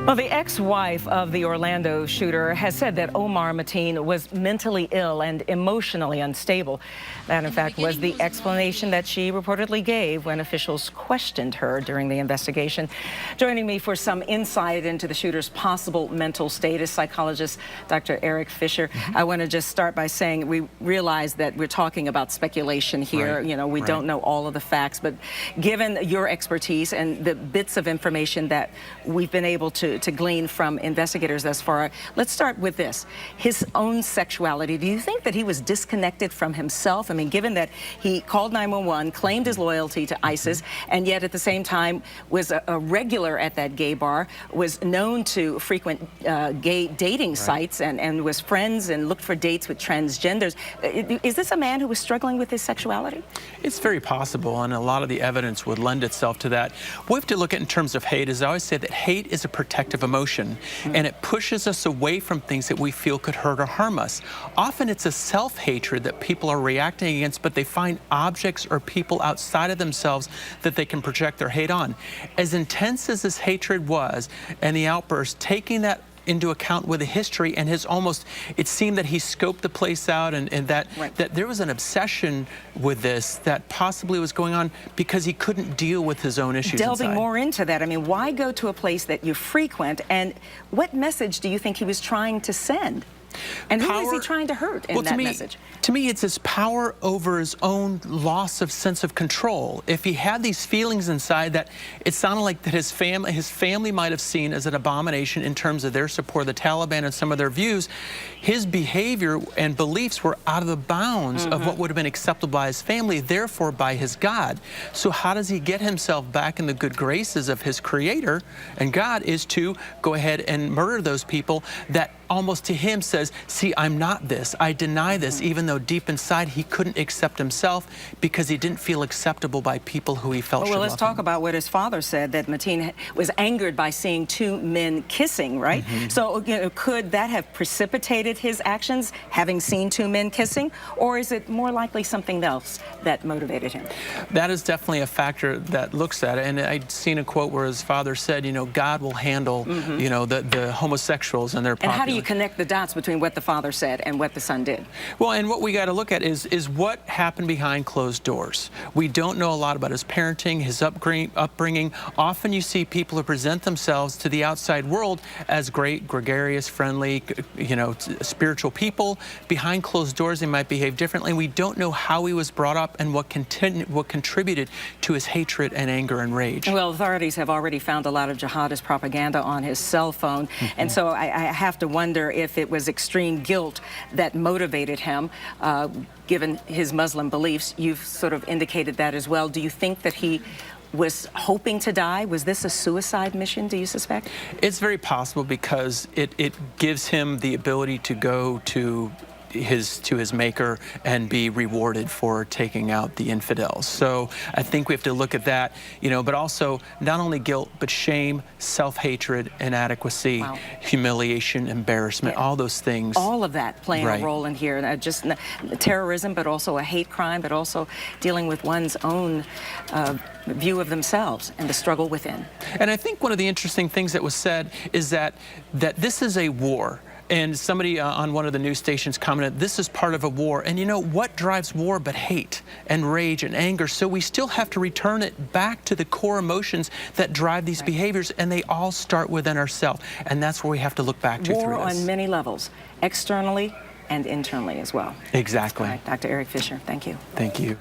Well, the ex-wife of the Orlando shooter has said that Omar Mateen was mentally ill and emotionally unstable. That, in fact, was the explanation that she reportedly gave when officials questioned her during the investigation. Joining me for some insight into the shooter's possible mental state is psychologist Dr. Erik Fisher. I want to just start by saying we realize that we're talking about speculation here. Right. You know, we don't know all of the facts, but given your expertise and the bits of information that we've been able to glean from investigators thus far, let's start with this. His own sexuality. Do you think that he was disconnected from himself? I mean, given that he called 911, claimed his loyalty to ISIS, and yet at the same time was a regular at that gay bar, was known to frequent gay dating sites and was friends and looked for dates with transgenders. Is this a man who was struggling with his sexuality? It's very possible, and a lot of the evidence would lend itself to that. What we have to look at in terms of hate is I always say that hate is a protective emotion, and it pushes us away from things that we feel could hurt or harm us. Often it's a self-hatred that people are reacting against, but they find objects or people outside of themselves that they can project their hate on. As intense as this hatred was, and the outburst, taking that into account with a history, and it seemed that he scoped the place out, and that there was an obsession with this that possibly was going on because he couldn't deal with his own issues. Delving more into that, I mean, why go to a place that you frequent, and what message do you think he was trying to send? And who is he trying to hurt in that message? To me, it's his power over his own loss of sense of control. If he had these feelings inside that it sounded like that his family might have seen as an abomination in terms of their support of the Taliban and some of their views, his behavior and beliefs were out of the bounds of what would have been acceptable by his family, therefore by his God. So how does he get himself back in the good graces of his Creator and God is to go ahead and murder those people that almost to him says, see, I'm not this. I deny this, even though deep inside he couldn't accept himself because he didn't feel acceptable by people who he felt should love him. Well, let's talk about what his father said, that Mateen was angered by seeing two men kissing, right? So, you know, could that have precipitated his actions, having seen two men kissing? Or is it more likely something else that motivated him? That is definitely a factor that looks at it. And I'd seen a quote where his father said, you know, God will handle, you know, the homosexuals and their population. And how do you connect the dots between what the father said and what the son did? Well, and what we got to look at is what happened behind closed doors. We don't know a lot about his parenting, his upbringing. Often you see people who present themselves to the outside world as great, gregarious, friendly, you know, spiritual people. Behind closed doors, they might behave differently. We don't know how he was brought up and what contributed to his hatred and anger and rage. Well, authorities have already found a lot of jihadist propaganda on his cell phone, and so I have to wonder if it was extreme guilt that motivated him, given his Muslim beliefs. You've sort of indicated that as well. Do you think that he was hoping to die? Was this a suicide mission, do you suspect? It's very possible because it gives him the ability to go to his maker and be rewarded for taking out the infidels. So I think we have to look at that, you know, but also not only guilt, but shame, self-hatred, inadequacy, humiliation, embarrassment, all those things. All of that playing a role in here, just terrorism, but also a hate crime, but also dealing with one's own view of themselves and the struggle within. And I think one of the interesting things that was said is that this is a war. And somebody on one of the news stations commented, this is part of a war. And you know, what drives war but hate and rage and anger? So we still have to return it back to the core emotions that drive these behaviors, and they all start within ourselves. And that's where we have to look back to war through this. On many levels, externally and internally as well. Exactly. All right, Dr. Erik Fisher, thank you. Thank you.